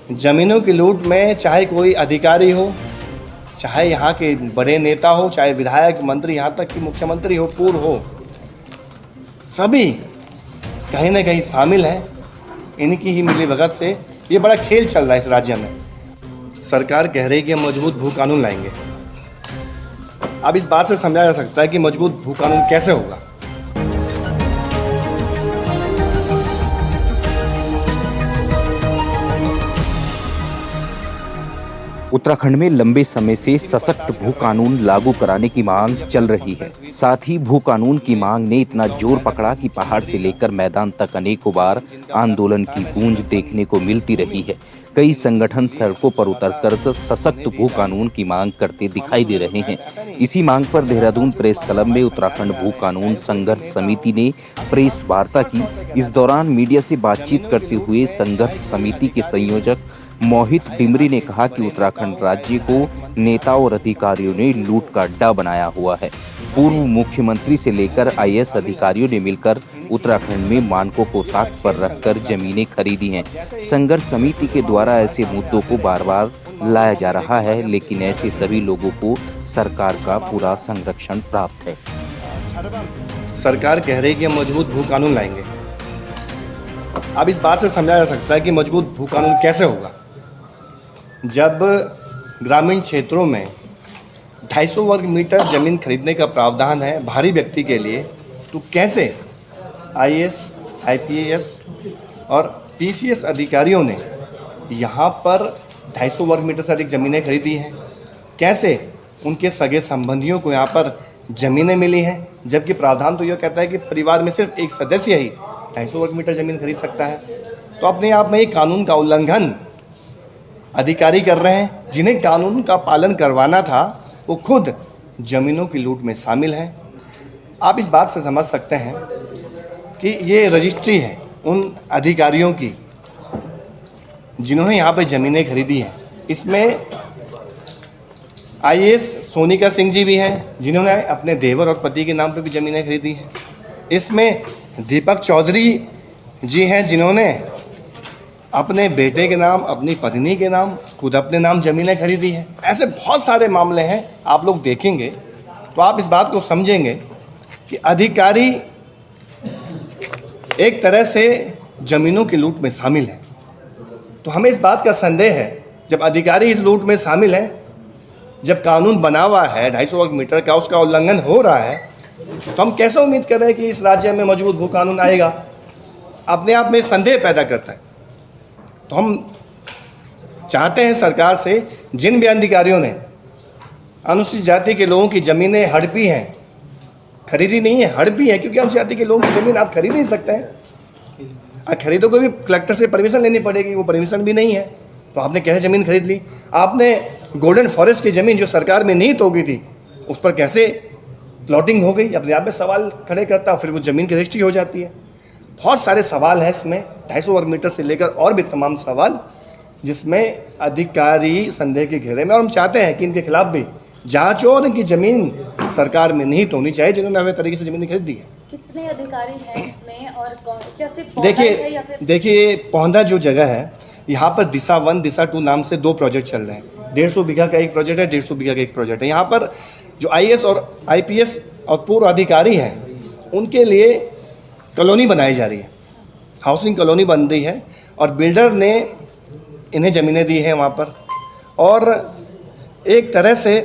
जमीनों की लूट में चाहे कोई अधिकारी हो, चाहे यहाँ के बड़े नेता हो, चाहे विधायक, मंत्री, यहाँ तक कि मुख्यमंत्री हो, पूर्व हो, सभी कहीं ना कहीं शामिल हैं। इनकी ही मिलीभगत से ये बड़ा खेल चल रहा है इस राज्य में। सरकार कह रही है कि हम मजबूत भू कानून लाएंगे। अब इस बात से समझा जा सकता है कि मजबूत भू कानून कैसे होगा। उत्तराखंड में लंबे समय से सशक्त भू कानून लागू कराने की मांग चल रही है। साथ ही भू कानून की मांग ने इतना जोर पकड़ा कि पहाड़ से लेकर मैदान तक अनेकों बार आंदोलन की गूंज देखने को मिलती रही है। कई संगठन सड़कों पर उतरकर सशक्त भू कानून की मांग करते दिखाई दे रहे हैं। इसी मांग पर देहरादून प्रेस क्लब में उत्तराखंड भू कानून संघर्ष समिति ने प्रेस वार्ता की। इस दौरान मीडिया से बातचीत करते हुए संघर्ष समिति के संयोजक मोहित डिमरी ने कहा कि उत्तराखंड राज्य को नेताओं और अधिकारियों ने लूट का अड्डा बनाया हुआ है। पूर्व मुख्यमंत्री से लेकर आईएएस अधिकारियों ने मिलकर उत्तराखंड में मानकों को ताक पर रखकर जमीनें खरीदी हैं। संघर्ष समिति के द्वारा ऐसे मुद्दों को बार बार लाया जा रहा है, लेकिन ऐसे सभी लोगों को सरकार का पूरा संरक्षण प्राप्त है। सरकार कह रही है कि हम मजबूत भू कानून लाएंगे। अब इस बात से समझा जा सकता है कि मजबूत भू कानून कैसे होगा। जब ग्रामीण क्षेत्रों में 250 वर्ग मीटर जमीन खरीदने का प्रावधान है भारी व्यक्ति के लिए, तो कैसे आईएएस, आईपीएस और पीसीएस अधिकारियों ने यहाँ पर 250 वर्ग मीटर से अधिक ज़मीनें खरीदी हैं? कैसे उनके सगे संबंधियों को यहाँ पर ज़मीनें मिली हैं, जबकि प्रावधान तो यह कहता है कि परिवार में सिर्फ एक सदस्य ही 250 वर्ग मीटर ज़मीन खरीद सकता है। तो अपने आप में एक कानून का उल्लंघन अधिकारी कर रहे हैं। जिन्हें कानून का पालन करवाना था वो खुद ज़मीनों की लूट में शामिल हैं। आप इस बात से समझ सकते हैं कि ये रजिस्ट्री है उन अधिकारियों की जिन्होंने यहाँ पे ज़मीनें खरीदी हैं। इसमें आईएएस सोनिका सिंह जी भी हैं जिन्होंने अपने देवर और पति के नाम पे भी ज़मीनें खरीदी हैं। इसमें दीपक चौधरी जी हैं जिन्होंने अपने बेटे के नाम, अपनी पत्नी के नाम, खुद अपने नाम ज़मीनें खरीदी हैं। ऐसे बहुत सारे मामले हैं। आप लोग देखेंगे तो आप इस बात को समझेंगे कि अधिकारी एक तरह से ज़मीनों की लूट में शामिल हैं। तो हमें इस बात का संदेह है, जब अधिकारी इस लूट में शामिल हैं, जब कानून बना हुआ है 250 वर्ग मीटर का, उसका उल्लंघन हो रहा है, तो हम कैसे उम्मीद कर रहे हैं कि इस राज्य में मजबूत भू कानून आएगा? अपने आप में संदेह पैदा करता है। तो हम चाहते हैं सरकार से, जिन भी अधिकारियों ने अनुसूचित जाति के लोगों की ज़मीनें हड़पी हैं, खरीदी नहीं है, हड़पी है, क्योंकि अनुसूचित जाति के लोगों की ज़मीन आप खरीद नहीं सकते हैं। खरीदोगे भी कलेक्टर से परमिशन लेनी पड़ेगी, वो परमिशन भी नहीं है। तो आपने कैसे ज़मीन खरीद ली? आपने गोल्डन फॉरेस्ट की ज़मीन जो सरकार में निहित हो गई थी, उस पर कैसे प्लॉटिंग हो गई? अपने आप में सवाल खड़े करता, फिर वो ज़मीन की रजिस्ट्री हो जाती है। बहुत सारे सवाल हैं इसमें, 250 वर्ग मीटर से लेकर और भी तमाम सवाल, जिसमें अधिकारी संदेह के घेरे में। और हम चाहते हैं कि इनके खिलाफ भी जांच हो और इनकी ज़मीन सरकार में निहित होनी चाहिए जिन्होंने हमें तरीके से ज़मीन खरीदी है। कितने अधिकारी हैं इसमें और क्या सिर्फ देखिए पौंधा जो जगह है, यहाँ पर दिशा 1, दिशा 2 नाम से 2 प्रोजेक्ट चल रहे हैं। 150 बीघा का एक प्रोजेक्ट है, 150 बीघा का एक प्रोजेक्ट है। यहाँ पर जो आईएएस और आईपीएस और पूर्व अधिकारी हैं, उनके लिए कॉलोनी बनाई जा रही है, हाउसिंग कॉलोनी बन रही है, और बिल्डर ने इन्हें ज़मीनें दी हैं वहाँ पर। और एक तरह से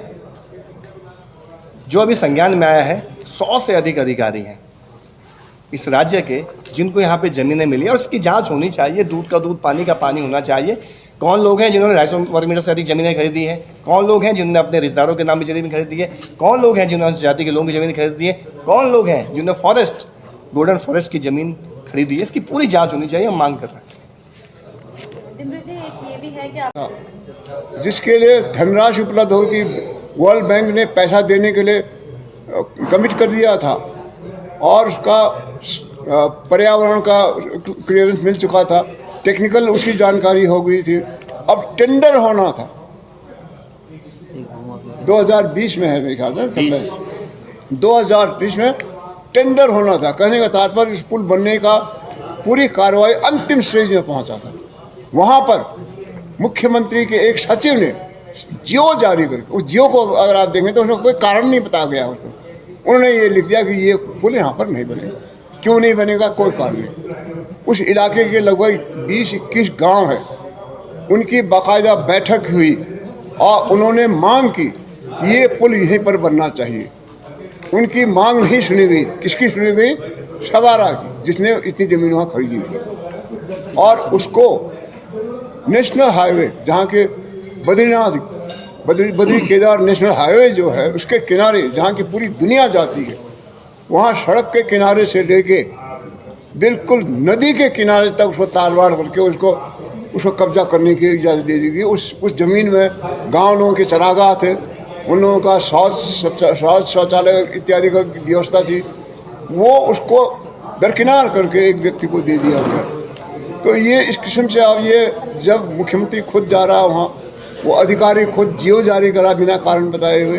जो अभी संज्ञान में आया है, 100 से अधिक अधिकारी हैं इस राज्य के जिनको यहाँ पे ज़मीनें मिली, और इसकी जांच होनी चाहिए। दूध का दूध, पानी का पानी होना चाहिए। कौन लोग हैं जिन्होंने 250 वर्ग मीटर से अधिक ज़मीनें खरीदी हैं? कौन लोग हैं जिन्होंने अपने रिश्तेदारों के नाम में ज़मीन खरीदी है? कौन लोग हैं जिन्होंने जाति के लोगों की ज़मीन खरीदी है? कौन लोग हैं जिन्होंने फॉरेस्ट, गोल्डन फॉरेस्ट की ज़मीन खरीदी है? इसकी पूरी जाँच होनी चाहिए, हम मांग कर रहे हैं। ये भी है कि जिसके लिए धनराशि उपलब्ध होगी, वर्ल्ड बैंक ने पैसा देने के लिए कमिट कर दिया था, और उसका पर्यावरण का क्लियरेंस मिल चुका था, टेक्निकल उसकी जानकारी हो गई थी। अब टेंडर होना था 2020 में, है मेरे ख्याल में 2020 में टेंडर होना था। कहने का तात्पर्य इस पुल बनने का पूरी कार्रवाई अंतिम स्टेज में पहुंचा था। वहाँ पर मुख्यमंत्री के एक सचिव ने जियो जारी करके, उस जियो को अगर आप देखें तो उसमें कोई कारण नहीं बताया गया उसको। उन्होंने ये लिख दिया कि ये पुल यहाँ पर नहीं बनेगा। क्यों नहीं बनेगा, कोई कारण नहीं। उस इलाके के लगभग 20-21 गांव हैं, उनकी बाकायदा बैठक हुई और उन्होंने मांग की ये पुल यहीं पर बनना चाहिए। उनकी मांग नहीं सुनी गई। किसकी सुनी गई? सवारा की, जिसने इतनी ज़मीन वहाँ खरीदी थी। और उसको नेशनल हाईवे, जहाँ के बद्रीनाथ बद्री केदार नेशनल हाईवे जो है, उसके किनारे जहाँ की पूरी दुनिया जाती है, वहाँ सड़क के किनारे से लेके बिल्कुल नदी के किनारे तक उसको तारवाड़ करके उसको कब्जा करने की इजाज़त दे दी गई। उस ज़मीन में गांव लोगों के चरागाह थे, उन लोगों का शौचालय इत्यादि का व्यवस्था थी, वो उसको दरकिनार करके एक व्यक्ति को दे दिया गया। तो ये इस किस्म से अब ये जब मुख्यमंत्री खुद जा रहा वहाँ, वो अधिकारी खुद जियो जारी करा बिना कारण बताए हुए,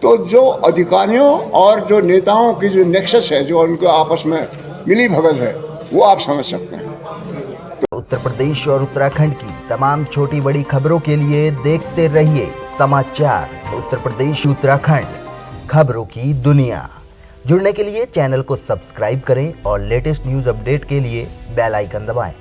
तो जो अधिकारियों और जो नेताओं की जो नेक्सस है, जो उनको आपस में मिली भगत है, वो आप समझ सकते हैं। उत्तर प्रदेश और उत्तराखंड की तमाम छोटी बड़ी खबरों के लिए देखते रहिए समाचार उत्तर प्रदेश उत्तराखंड, खबरों की दुनिया। जुड़ने के लिए चैनल को सब्सक्राइब करें और लेटेस्ट न्यूज़ अपडेट के लिए बेल आइकन दबाएं।